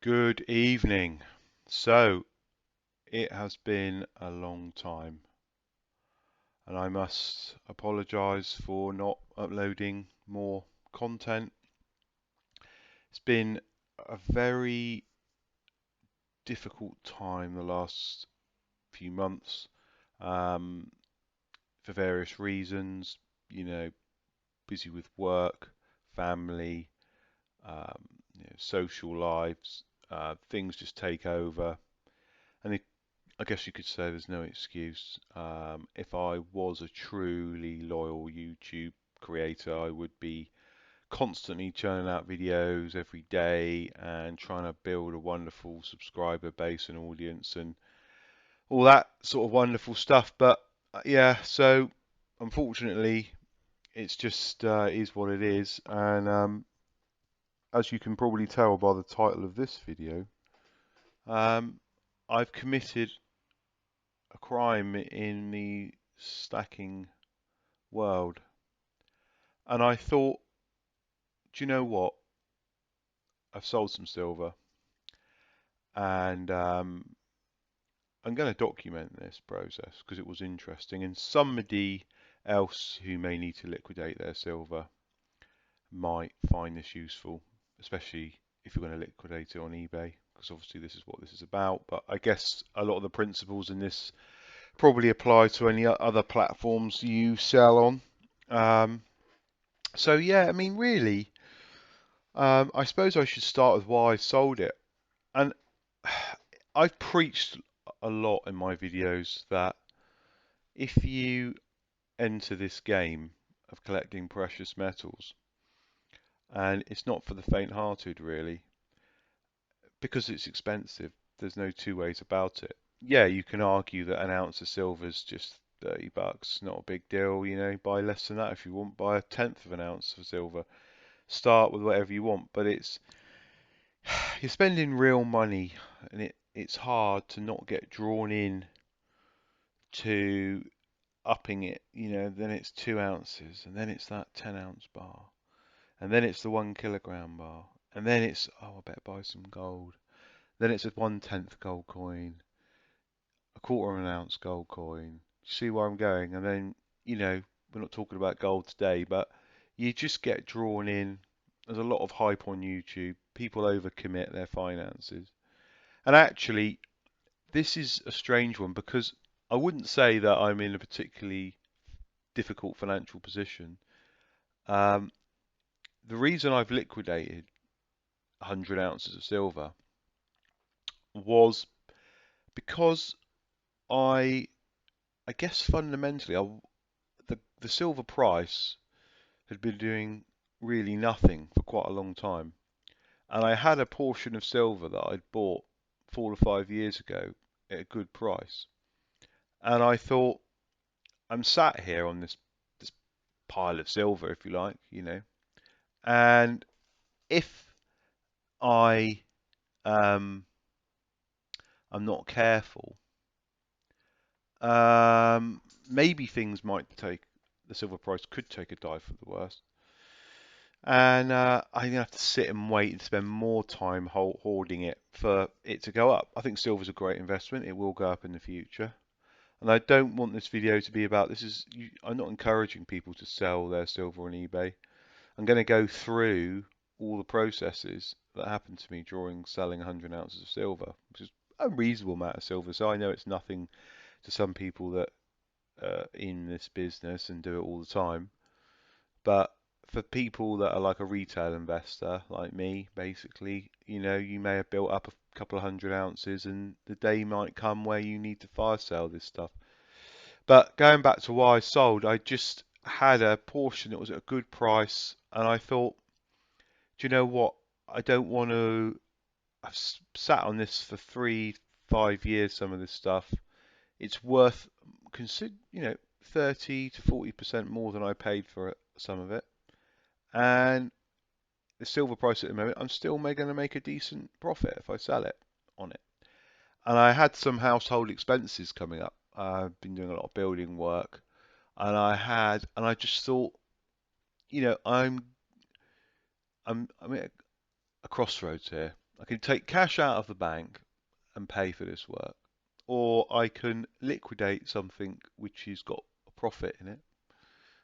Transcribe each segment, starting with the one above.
Good evening. So, it has been a long time, and I must apologize for not uploading more content. It's been a very difficult time the last few months, um, for various reasons, you know, busy with work, family, um, social lives, things just take over. And I guess you could say there's no excuse. If I was a truly loyal YouTube creator, I would be constantly churning out videos every day and trying to build a wonderful subscriber base and audience and all that sort of wonderful stuff. But yeah, so unfortunately, it's just is what it is. And as you can probably tell by the title of this video, um, I've committed a crime in the stacking world. And I thought, do you know what? I've sold some silver and I'm going to document this process because it was interesting. And somebody else who may need to liquidate their silver might find this useful, especially if you're going to liquidate it on eBay, because obviously this is what this is about. But I guess a lot of the principles in this probably apply to any other platforms you sell on. Um, so yeah, I mean, really, I suppose I should start with why I sold it. And I've preached a lot in my videos that if you enter this game of collecting precious metals, and it's not for the faint-hearted really, because it's expensive, there's no two ways about it. Yeah, you can argue that an ounce of silver is just 30 bucks, not a big deal, buy less than that if you want, buy a tenth of an ounce of silver. Start with whatever you want, but you're spending real money, and it's hard to not get drawn in to upping it. Then it's 2 ounces, and then it's that 10-ounce bar, and then it's the 1 kilogram bar, and then it's, oh, I better buy some gold. Then it's a 1/10 gold coin, a quarter of an ounce gold coin. See where I'm going? And then, we're not talking about gold today, but you just get drawn in. There's a lot of hype on YouTube. People overcommit their finances. And actually, this is a strange one because I wouldn't say that I'm in a particularly difficult financial position. Um, the reason I've liquidated 100 ounces of silver was because I, I guess fundamentally, the silver price had been doing really nothing for quite a long time, and I had a portion of silver that I'd bought 4 or 5 years ago at a good price, and I thought, I'm sat here on this pile of silver, if you like, and if I I'm not careful, maybe things might take the silver price could take a dive for the worst, and I'm gonna have to sit and wait and spend more time hoarding it for it to go up. I think silver's a great investment; it will go up in the future. And I don't want this video to be about this. I'm not encouraging people to sell their silver on eBay. I'm going to go through all the processes that happened to me during selling 100 ounces of silver, which is a reasonable amount of silver. So I know it's nothing to some people that are in this business and do it all the time. But for people that are like a retail investor, like me, basically, you may have built up a couple of 100 ounces, and the day might come where you need to fire sale this stuff. But going back to why I sold, I just had a portion that was at a good price, and I thought, do you know what? I don't want to. I've sat on this for 3, 5 years. Some of this stuff, it's worth 30 to 40% more than I paid for it. Some of it, and the silver price at the moment, I'm still going to make a decent profit if I sell it on it. And I had some household expenses coming up. I've been doing a lot of building work, and I just thought, I'm at a crossroads here. I can take cash out of the bank and pay for this work, or I can liquidate something which has got a profit in it,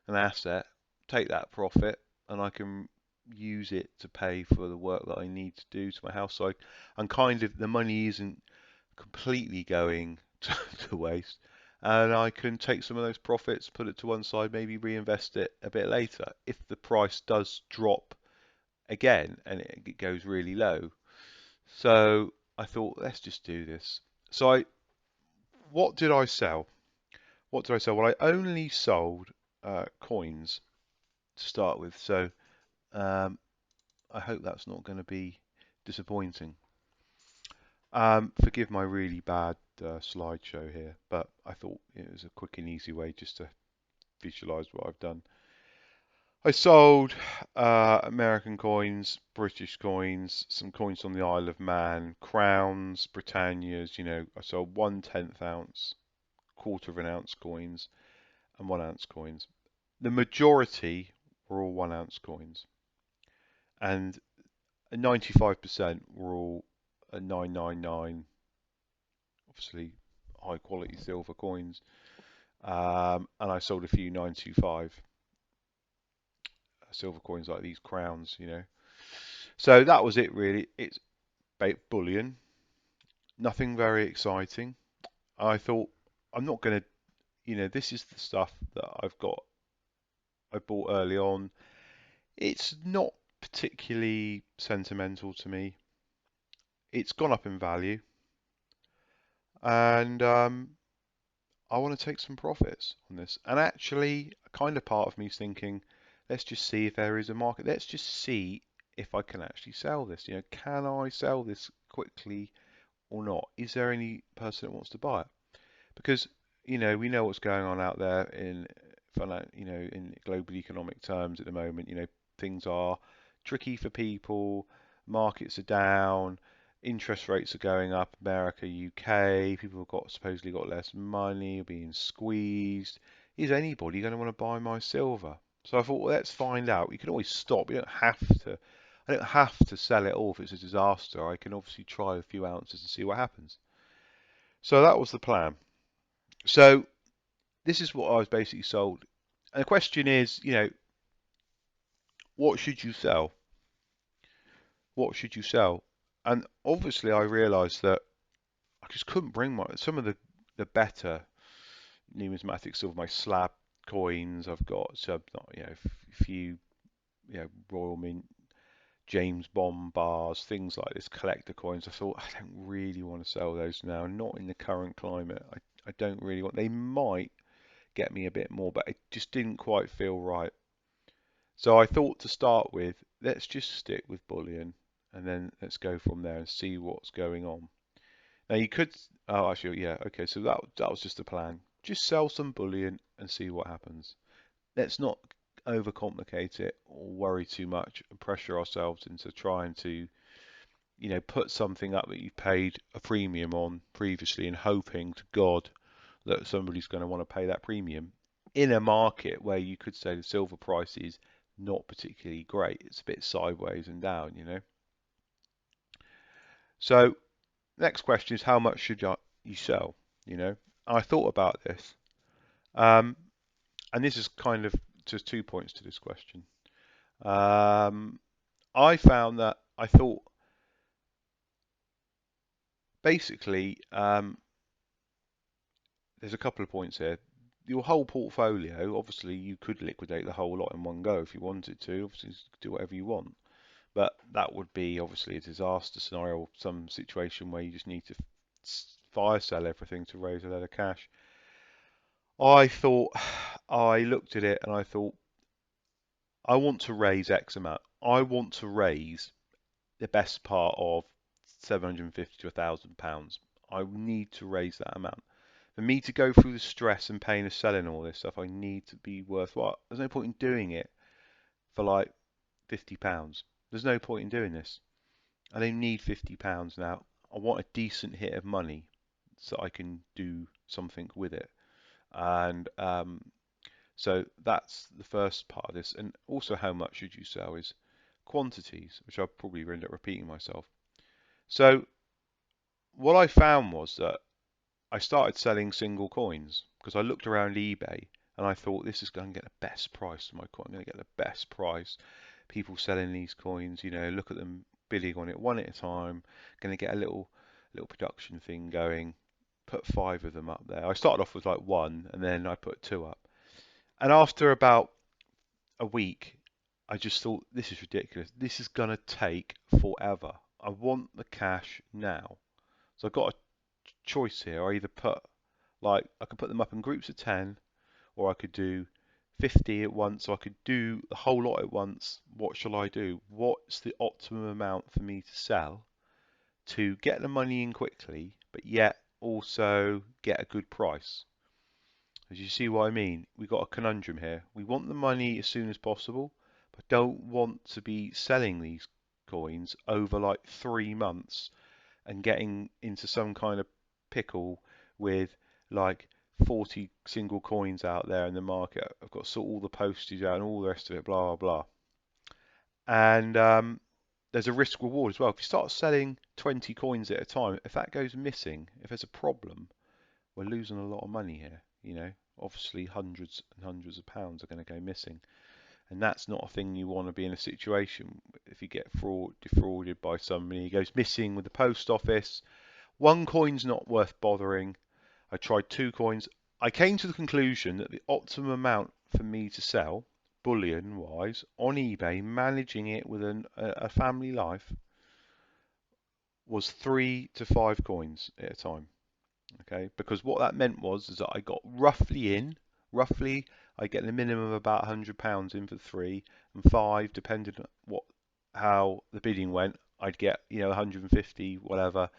an asset, take that profit, and I can use it to pay for the work that I need to do to my house. So I'm kind of, the money isn't completely going to waste, and I can take some of those profits, put it to one side, maybe reinvest it a bit later if the price does drop again and it goes really low. So I thought, let's just do this. So what did I sell? What did I sell? Well, I only sold coins to start with. So um, I hope that's not going to be disappointing. Forgive my really bad slideshow here, but I thought it was a quick and easy way just to visualize what I've done. I sold American coins, British coins, some coins on the Isle of Man, crowns, Britannias. I sold 1/10 ounce, quarter of an ounce coins, and 1 ounce coins. The majority were all 1 ounce coins, and 95% were all 999, obviously high quality silver coins. And I sold a few 925 silver coins like these crowns. So that was it really. It's bullion, nothing very exciting. I thought I'm not going to, this is the stuff that I bought early on. It's not particularly sentimental to me. It's gone up in value, and I want to take some profits on this. And actually, a kind of part of me is thinking, let's just see if there is a market. Let's just see if I can actually sell this. Can I sell this quickly or not? Is there any person that wants to buy it? Because we know what's going on out there in in global economic terms at the moment. Things are tricky for people, markets are down, interest rates are going up, America, UK, people have supposedly got less money, are being squeezed. Is anybody going to want to buy my silver? So I thought, well, let's find out. You can always stop. You don't have to. I don't have to sell it all if it's a disaster. I can obviously try a few ounces and see what happens. So that was the plan. So this is what I was basically sold. And the question is, what should you sell? What should you sell? And obviously, I realised that I just couldn't bring some of the better numismatic silver, my slab coins. I've got some, a few, Royal Mint, James Bond bars, things like this, collector coins. I thought I don't really want to sell those now, not in the current climate. I don't really want. They might get me a bit more, but it just didn't quite feel right. So I thought to start with, let's just stick with bullion, and then let's go from there and see what's going on. Now you could, oh actually, yeah, okay, so that was just the plan. Just sell some bullion and see what happens. Let's not overcomplicate it or worry too much and pressure ourselves into trying to, put something up that you paid a premium on previously and hoping to God that somebody's going to want to pay that premium in a market where you could say the silver price is not particularly great. It's a bit sideways and down. So next question is how much should you sell? I thought about this, um, and this is kind of just 2 points to this question. I found that I thought basically there's a couple of points here. Your whole portfolio, obviously, you could liquidate the whole lot in one go if you wanted to. Obviously, do whatever you want. But that would be obviously a disaster scenario, some situation where you just need to fire sell everything to raise a lot of cash. I thought, I looked at it and I thought, I want to raise X amount. I want to raise the best part of 750 to £1,000. I need to raise that amount. For me to go through the stress and pain of selling all this stuff, I need to be worthwhile. There's no point in doing it for like £50. There's no point in doing this. I don't need £50 now. I want a decent hit of money so I can do something with it. And so that's the first part of this. And also, how much should you sell is quantities, which I'll probably end up repeating myself. So what I found was that I started selling single coins because I looked around eBay and I thought this is going to get the best price for my coin. I'm going to get the best price. People selling these coins, you know, look at them bidding on it one at a time. Going to get a little production thing going. Put 5 of them up there. I started off with like 1 and then I put 2 up. And after about a week, I just thought this is ridiculous. This is going to take forever. I want the cash now. So I've got a choice here. I either put like I could put them up in groups of 10, or I could do 50 at once, so I could do the whole lot at once. What shall I do? What's the optimum amount for me to sell to get the money in quickly, but yet also get a good price? As you see what I mean, we've got a conundrum here. We want the money as soon as possible, but don't want to be selling these coins over like 3 months and getting into some kind of pickle with like 40 single coins out there in the market. I've got to sort all the postage out and all the rest of it, blah, blah, blah. And there's a risk reward as well. If you start selling 20 coins at a time, if that goes missing, if there's a problem, we're losing a lot of money here. You know, obviously hundreds and hundreds of pounds are going to go missing. And that's not a thing you want to be in a situation if you get defrauded by somebody. He goes missing with the post office. 1 coin's not worth bothering. I tried 2 coins. I came to the conclusion that the optimum amount for me to sell, bullion wise, on eBay, managing it with a family life, was 3 to 5 coins at a time. Okay, because what that meant was is that I got roughly I get the minimum of about £100 in for 3, and 5, depending on how the bidding went, I'd get 150 whatever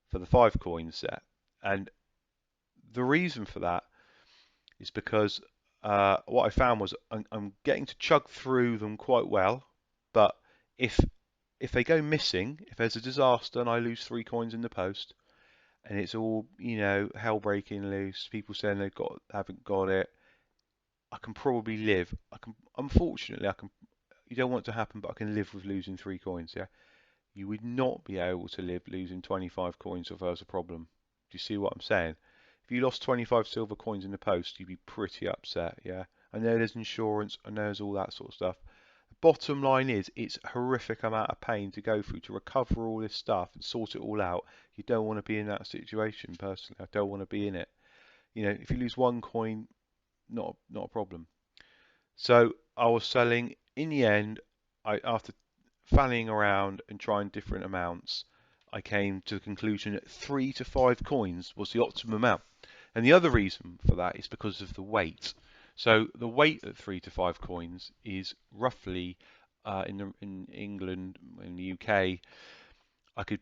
for the 5 coin set. And the reason for that is because what I found was I'm getting to chug through them quite well, but if they go missing, if there's a disaster and I lose 3 coins in the post, and it's all hell breaking loose, people saying haven't got it, I can probably live. Unfortunately, I can. You don't want it to happen, but I can live with losing 3 coins. Yeah, you would not be able to live losing 25 coins if there was a problem. Do you see what I'm saying? If you lost 25 silver coins in the post, you'd be pretty upset. Yeah, I know there's insurance, I know there's all that sort of stuff. The bottom line is, it's a horrific amount of pain to go through to recover all this stuff and sort it all out. You don't want to be in that situation. Personally, I don't want to be in it. If you lose 1 coin, not a problem. So I was selling. In the end, after fanning around and trying different amounts, I came to the conclusion that 3 to 5 coins was the optimum amount. And the other reason for that is because of the weight. So the weight at 3 to 5 coins is roughly in England, in the UK, I could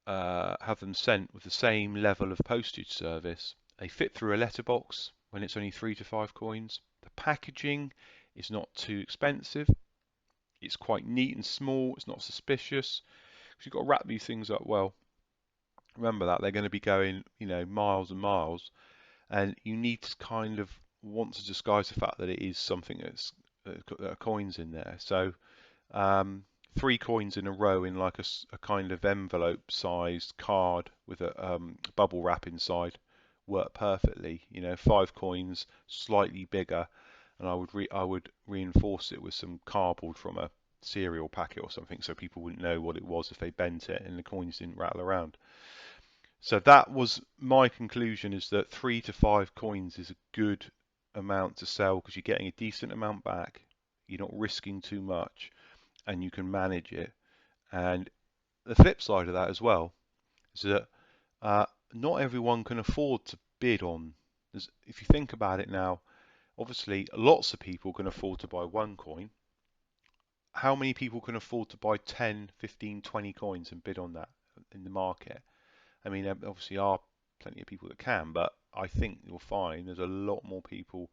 have them sent with the same level of postage service. They fit through a letterbox when it's only 3 to 5 coins. The packaging is not too expensive. It's quite neat and small. It's not suspicious. You've got to wrap these things up well. Remember that they're going to be going, miles and miles, and you need to kind of want to disguise the fact that it is something that are coins in there. So 3 coins in a row in like a kind of envelope-sized card with a bubble wrap inside work perfectly. 5 coins, slightly bigger, and I would reinforce it with some cardboard from a cereal packet or something, so people wouldn't know what it was if they bent it and the coins didn't rattle around. So that was my conclusion: is that 3 to 5 coins is a good amount to sell because you're getting a decent amount back, you're not risking too much, and you can manage it. And the flip side of that as well is that not everyone can afford to bid on. If you think about it now, obviously lots of people can afford to buy 1 coin. How many people can afford to buy 10, 15, 20 coins and bid on that in the market? I mean, obviously are plenty of people that can, but I think you'll find there's a lot more people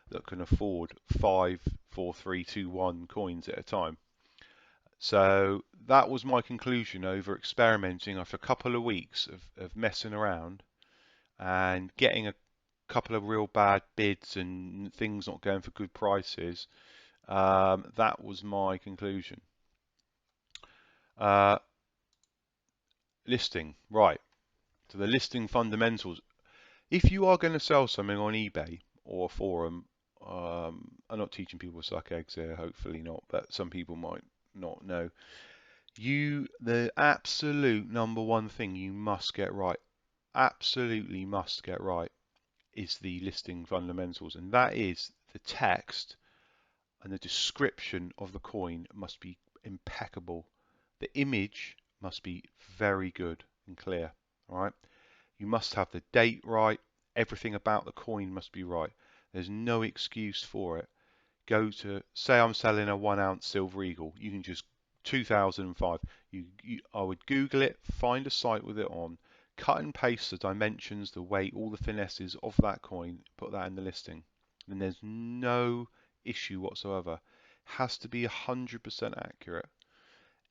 that can afford 5, 4, 3, 2, 1 coins at a time. So that was my conclusion over experimenting after a couple of weeks of messing around and getting a couple of real bad bids and things not going for good prices. That was my conclusion. Uh, listing, right? So the listing fundamentals. If you are going to sell something on eBay or a forum, I'm not teaching people to suck eggs here, hopefully not, but some people might not know. The absolute number one thing you must get right, absolutely must get right, is the listing fundamentals, and that is the text and the description of the coin must be impeccable. The image must be very good and clear. All right. You must have the date right. Everything about the coin must be right. There's no excuse for it. Go to, say I'm selling a 1 ounce silver eagle. You can just 2005. I would Google it, find a site with it on, cut and paste the dimensions, the weight, all the finesses of that coin, put that in the listing. And there's no issue whatsoever. Has to be 100% accurate.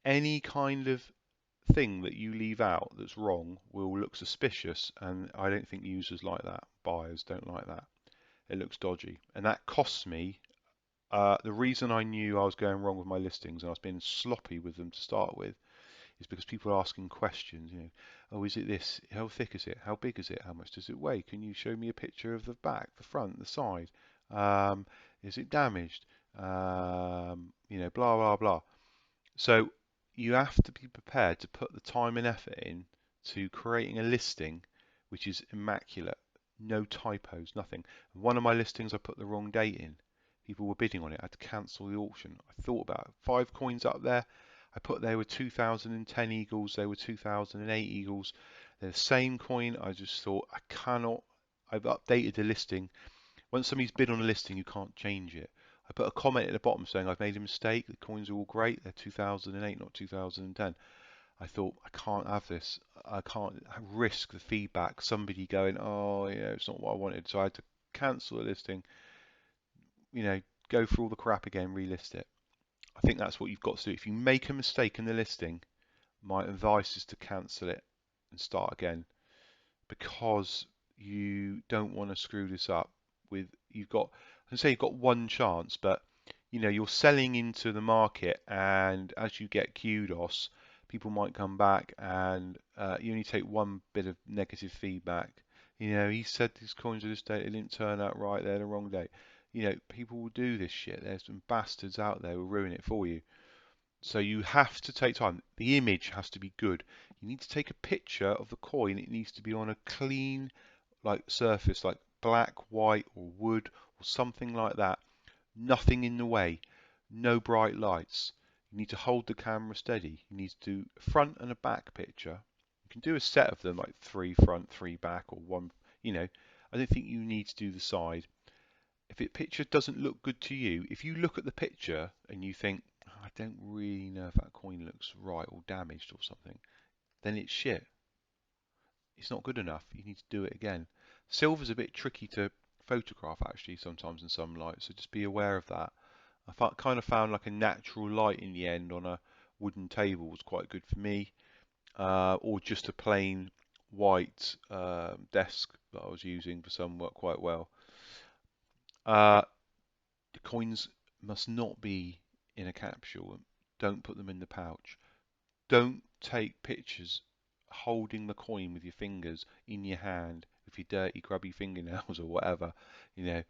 Any kind of thing that you leave out that's wrong will look suspicious, and I don't think users like that. Buyers don't like that. It looks dodgy, and that costs me. The reason I knew I was going wrong with my listings and I was being sloppy with them to start with is because people are asking questions. Oh, is it this? How thick is it? How big is it? How much does it weigh? Can you show me a picture of the back, the front, the side? Is it damaged? Blah blah blah. So you have to be prepared to put the time and effort in to creating a listing which is immaculate, no typos, nothing. One of my listings, I put the wrong date in. People were bidding on it. I had to cancel the auction. I thought about it. 5 coins up there. I put they were 2010 Eagles. They were 2008 Eagles. They're the same coin. I just thought I cannot. I've updated the listing. Once somebody's bid on a listing, you can't change it. I put a comment at the bottom saying I've made a mistake. The coins are all great. They're 2008, not 2010. I thought I can't have this. I can't risk the feedback. Somebody going, oh, it's not what I wanted. So I had to cancel the listing. Go through all the crap again, relist it. I think that's what you've got to do. If you make a mistake in the listing, my advice is to cancel it and start again, because you don't want to screw this up with you've got one chance, but you're selling into the market, and as you get kudos, people might come back, and you only take one bit of negative feedback. He said these coins are this date, it didn't turn out right, they're the wrong date. People will do this shit. There's some bastards out there who will ruin it for you. So you have to take time. The image has to be good. You need to take a picture of the coin. It needs to be on a clean surface, like black, white, or wood, or something like that. Nothing in the way. No bright lights. You need to hold the camera steady. You need to do a front and a back picture. You can do a set of them, like 3 front, 3 back, or one. I don't think you need to do the side. If the picture doesn't look good to you, if you look at the picture and you think, I don't really know if that coin looks right or damaged or something, then it's shit. It's not good enough. You need to do it again. Silver's a bit tricky to photograph actually sometimes in some light, so just be aware of that. I kind of found like a natural light in the end on a wooden table was quite good for me, or just a plain white desk that I was using for some work quite well. The coins must not be in a capsule. Don't put them in the pouch. Don't take pictures holding the coin with your fingers in your hand with your dirty, grubby fingernails or whatever. It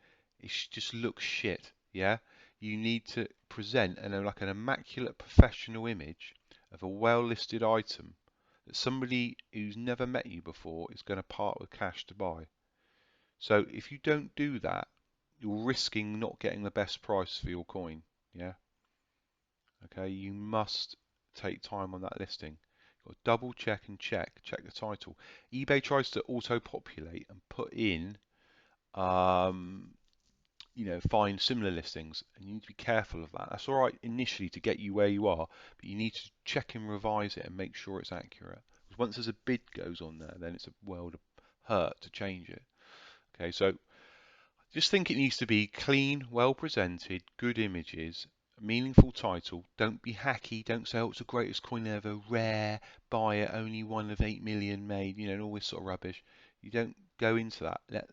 just looks shit. Yeah, you need to present like an immaculate professional image of a well-listed item that somebody who's never met you before is going to part with cash to buy. So if you don't do that, you're risking not getting the best price for your coin. Yeah. Okay. You must take time on that listing. You've got to double check and check the title. eBay tries to auto-populate and put in, find similar listings, and you need to be careful of that. That's all right initially to get you where you are, but you need to check and revise it and make sure it's accurate. Because once there's a bid goes on there, then it's a world of hurt to change it. Okay, so just think it needs to be clean, well presented, good images, meaningful title. Don't be hacky. Don't say, oh, it's the greatest coin ever, rare, buy it, only one of 8 million made, and all this sort of rubbish. You don't go into that. Let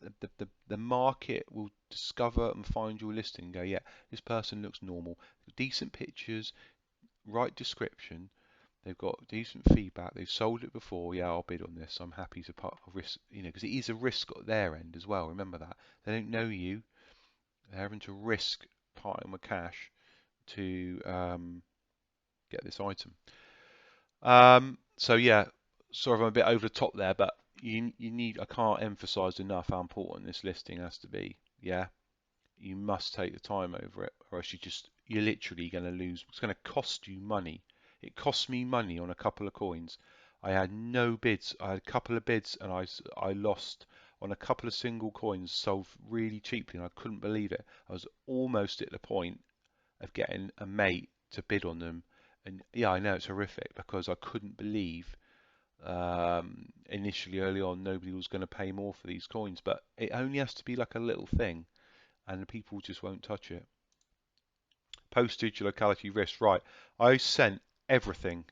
the market will discover and find your listing and go, yeah, this person looks normal. Decent pictures, right description. They've got decent feedback. They've sold it before. Yeah, I'll bid on this. I'm happy to put a risk, because it is a risk at their end as well. Remember that. They don't know you. They're having to risk parting with cash to get this item. So yeah, sort of I'm a bit over the top there, but you need. I can't emphasize enough how important this listing has to be. Yeah, you must take the time over it, or else you're literally going to lose. It's going to cost you money. It cost me money on a couple of coins. I had no bids. I had a couple of bids, and I lost on a couple of single coins sold really cheaply, and I couldn't believe it. I was almost at the point of getting a mate to bid on them, and yeah, I know it's horrific because I couldn't believe initially early on nobody was going to pay more for these coins, but it only has to be like a little thing and the people just won't touch it. Postage, locality, risk. Right. I sent everything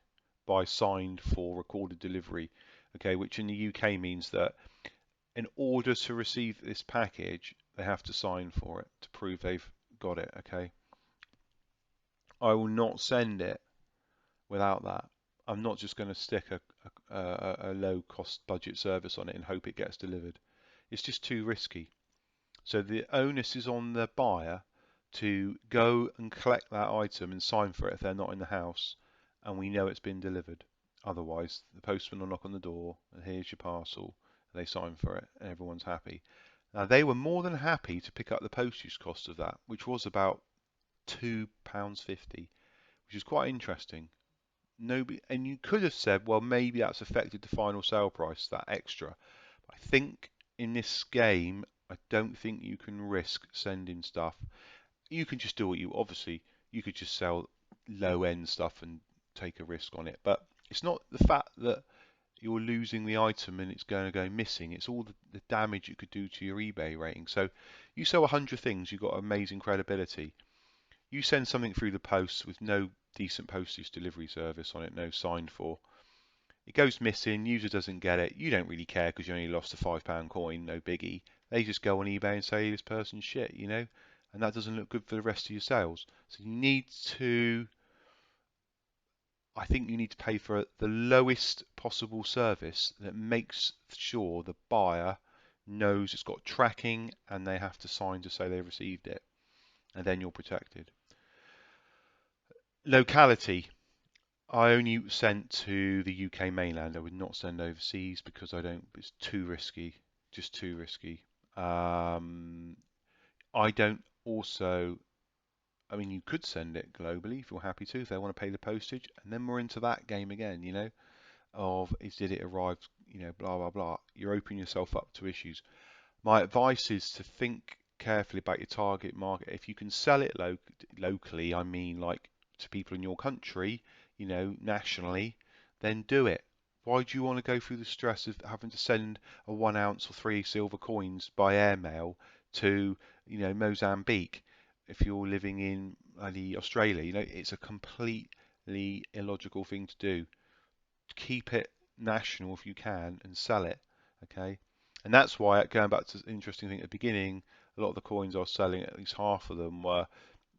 by signed for recorded delivery, okay, which in the UK means that in order to receive this package, they have to sign for it to prove they've got it, okay. I will not send it without that. I'm not just going to stick a low cost budget service on it and hope it gets delivered. It's just too risky. So the onus is on the buyer to go and collect that item and sign for it if they're not in the house and we know it's been delivered. Otherwise, the postman will knock on the door and here's your parcel. And they sign for it and everyone's happy. Now, they were more than happy to pick up the postage cost of that, which was about £2.50, which is quite interesting. Nobody, and you could have said, well, maybe that's affected the final sale price, that extra. I think in this game, I don't think you can risk sending stuff. You can just do what obviously, you could just sell low end stuff and take a risk on it. But it's not the fact that you're losing the item and it's going to go missing. It's all the damage it could do to your eBay rating. So you sell 100 things, you've got amazing credibility. You send something through the post with no decent postage delivery service on it, no signed for. It goes missing, user doesn't get it. You don't really care because you only lost a £5 coin, no biggie. They just go on eBay and say this person's shit, and that doesn't look good for the rest of your sales. So I think you need to pay for the lowest possible service that makes sure the buyer knows it's got tracking and they have to sign to say they received it, and then you're protected. Locality. I only sent to the UK mainland. I would not send overseas because it's too risky, just too risky. I don't also, I mean, you could send it globally if you're happy to, if they want to pay the postage, and then we're into that game again, did it arrive, blah, blah, blah. You're opening yourself up to issues. My advice is to think carefully about your target market. If you can sell it locally, I mean like to people in your country, nationally, then do it. Why do you want to go through the stress of having to send a 1 ounce or 3 silver coins by airmail to, Mozambique if you're living in Australia? It's a completely illogical thing to do. Keep it national if you can and sell it, okay? And that's why, going back to the interesting thing at the beginning, a lot of the coins I was selling, at least half of them were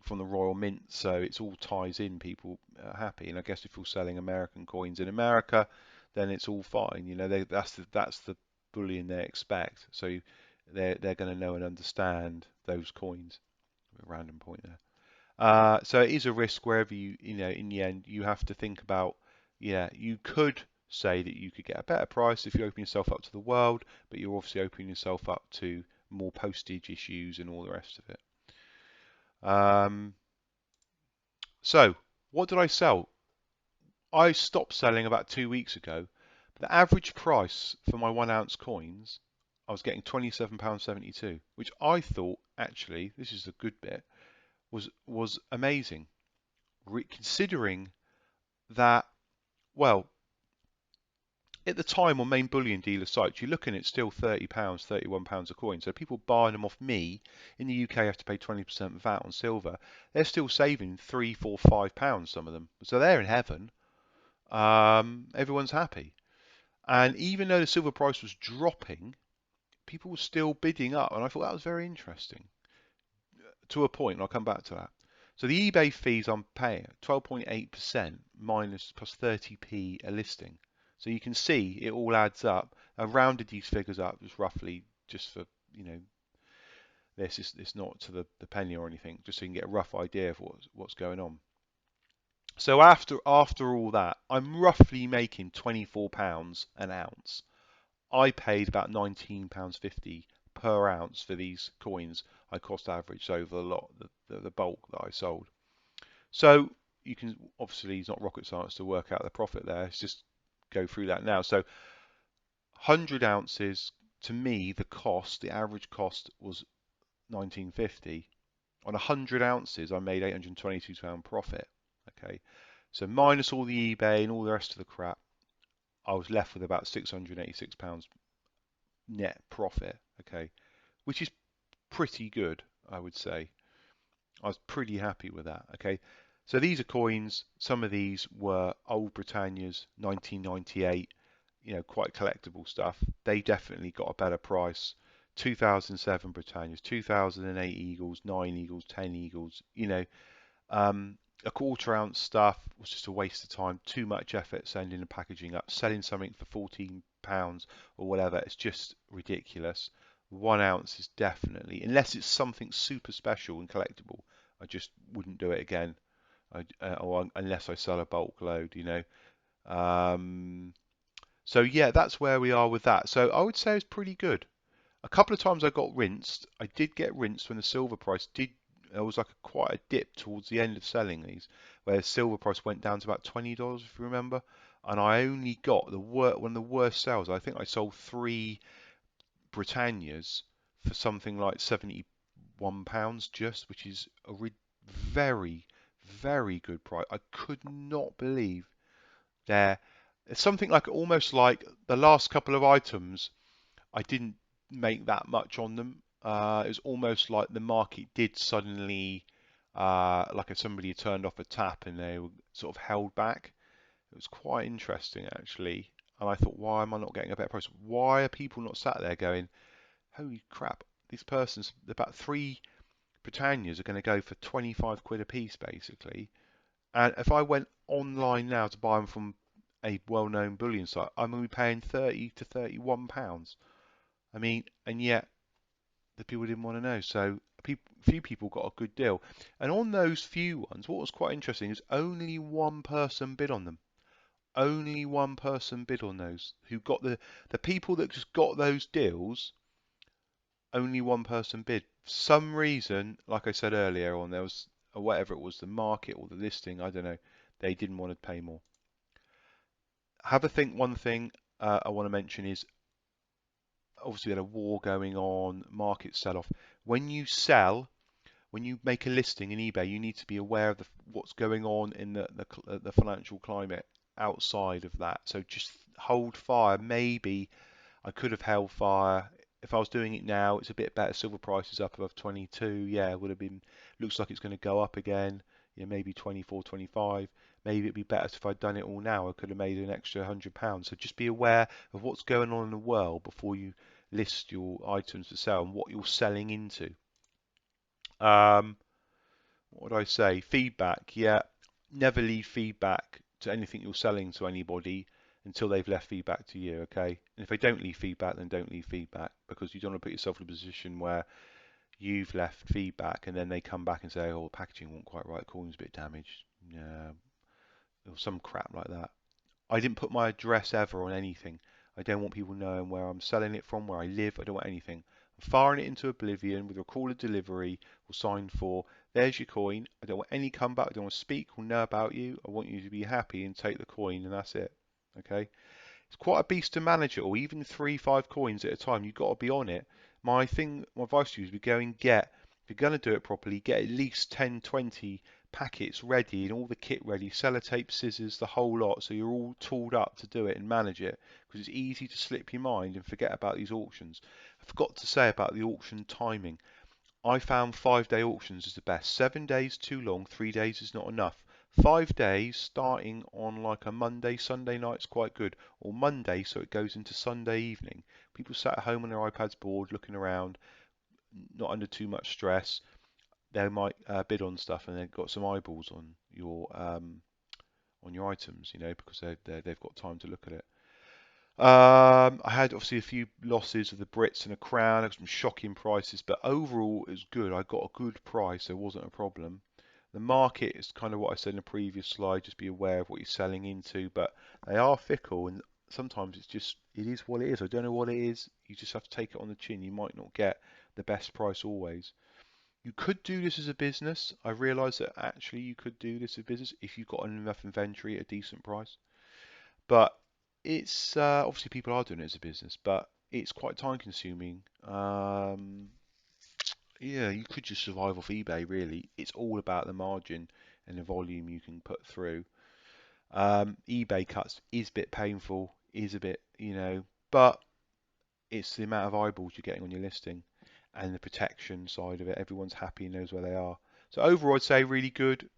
from the Royal Mint, so it's all ties in, people are happy. And I guess if you're selling American coins in America, then it's all fine. That's the bullion they expect. So they're going to know and understand those coins. A random point there. So it is a risk wherever in the end, you have to think about, you could say that you could get a better price if you open yourself up to the world, but you're obviously opening yourself up to more postage issues and all the rest of it. So what did I sell? I stopped selling about 2 weeks ago. The average price for my 1 ounce coins, I was getting £27.72, which I thought, actually, this is a good bit, was amazing. Considering that, well, at the time on main bullion dealer sites, you're looking at still £30, £31 a coin. So people buying them off me in the UK have to pay 20% VAT on silver. They're still saving £3, £4, £5, some of them. So they're in heaven. Everyone's happy. And even though the silver price was dropping, people were still bidding up. And I thought that was very interesting to a point. And I'll come back to that. So the eBay fees I'm paying 12.8% minus plus 30p a listing. So you can see it all adds up. I rounded these figures up just roughly, just for this. It's not to the penny or anything, just so you can get a rough idea of what's going on. So after all that, I'm roughly making £24 an ounce. I paid about £19.50 per ounce for these coins. I cost averaged over a lot, the bulk that I sold. So you can, obviously it's not rocket science to work out the profit there. Let's just go through that now. So 100 ounces, to me, the average cost was 19.50. On 100 ounces, I made £822 profit. Okay, so minus all the eBay and all the rest of the crap, I was left with about £686 net profit. Okay, which is pretty good, I would say. I was pretty happy with that. Okay, so these are coins. Some of these were old Britannias, 1998. Quite collectible stuff. They definitely got a better price. 2007 Britannias, 2008 Eagles, 9 Eagles, 10 Eagles. A quarter ounce stuff was just a waste of time. Too much effort sending and packaging up. Selling something for £14 or whatever, it's just ridiculous. 1 ounce is definitely, unless it's something super special and collectible, I just wouldn't do it again. Or unless I sell a bulk load. So yeah, that's where we are with that. So I would say it's pretty good. A couple of times I got rinsed. I did get rinsed when the silver price did. There was like quite a dip towards the end of selling these, where the silver price went down to about $20, if you remember. And I only got one of the worst sales. I think I sold 3 Britannias for something like £71 just, which is a very, very good price. I could not believe there. It's something like almost like the last couple of items. I didn't make that much on them. It was almost like the market did suddenly, like if somebody had turned off a tap and they were sort of held back. It was quite interesting actually. And I thought, why am I not getting a better price? Why are people not sat there going, holy crap, these persons, about 3 Britannias are going to go for 25 quid a piece basically. And if I went online now to buy them from a well-known bullion site, I'm going to be paying 30 to £31. I mean, and yet the people didn't want to know. So few people got a good deal. And on those few ones, what was quite interesting is only one person bid on them. Only one person bid on those. Who got the people that just got those deals? Only one person bid. For some reason, like I said earlier on, there was or whatever it was, the market or the listing, I don't know. They didn't want to pay more. Have a think. One thing I want to mention is obviously we had a war going on, market sell-off. When you sell, when you make a listing in eBay, you need to be aware of what's going on in the financial climate outside of that. So just hold fire. Maybe I could have held fire. If I was doing it now, it's a bit better. Silver price is up above 22. Yeah, it would have been. Looks like it's going to go up again. Yeah, maybe 24, 25. Maybe it'd be better if I'd done it all now. I could have made an extra £100. So just be aware of what's going on in the world before you list your items for sale and what you're selling into. What would I say? Feedback. Yeah, never leave feedback to anything you're selling to anybody until they've left feedback to you, okay? And if they don't leave feedback, then don't leave feedback because you don't want to put yourself in a position where you've left feedback and then they come back and say, oh, the packaging wasn't quite right, the coin's a bit damaged, yeah, or some crap like that. I didn't put my address ever on anything. I don't want people knowing where I'm selling it from, where I live. I don't want anything. I'm firing it into oblivion with recorded delivery or signed for. There's your coin. I don't want any comeback. I don't want to speak or know about you. I want you to be happy and take the coin, and that's it. Okay? It's quite a beast to manage it, or even 3, 5 coins at a time. You've got to be on it. My advice to you is be go and get, if you're going to do it properly, get at least 10, 20 packets ready and all the kit ready, sellotape, scissors, the whole lot, so you're all tooled up to do it and manage it, because it's easy to slip your mind and forget about these auctions. I forgot to say about the auction timing. I found 5-day auctions is the best. 7 days too long, 3 days is not enough. 5 days starting on like a Monday, Sunday night's quite good, or Monday so it goes into Sunday evening. People sat at home on their iPads bored, looking around, not under too much stress. they might bid on stuff and they've got some eyeballs on your items, because they've got time to look at it. I had obviously a few losses of the Brits and a crown, some shocking prices, but overall it was good. I got a good price, so it wasn't a problem. The market is kind of what I said in the previous slide, just be aware of what you're selling into, but they are fickle and sometimes it is what it is. I don't know what it is. You just have to take it on the chin. You might not get the best price always. You could do this as a business. I realised that actually you could do this as a business if you've got enough inventory at a decent price. But it's obviously people are doing it as a business, but it's quite time consuming. Yeah, you could just survive off eBay, really. It's all about the margin and the volume you can put through. eBay cuts is a bit painful, is a bit, but it's the amount of eyeballs you're getting on your listing and the protection side of it. Everyone's happy and knows where they are. So overall, I'd say really good,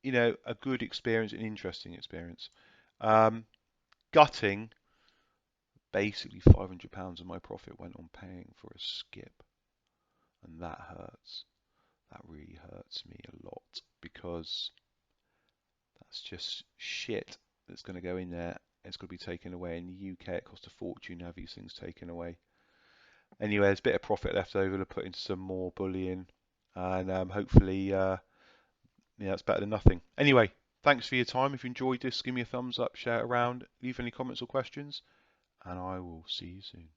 a good experience, an interesting experience. Um, Gutting, basically £500 of my profit went on paying for a skip, and that hurts. That really hurts me a lot because that's just shit that's going to go in there. It's going to be taken away. In the UK, it costs a fortune to have these things taken away. Anyway, there's a bit of profit left over to put into some more bullion, and hopefully, it's better than nothing. Anyway, thanks for your time. If you enjoyed this, give me a thumbs up, share it around, leave any comments or questions, and I will see you soon.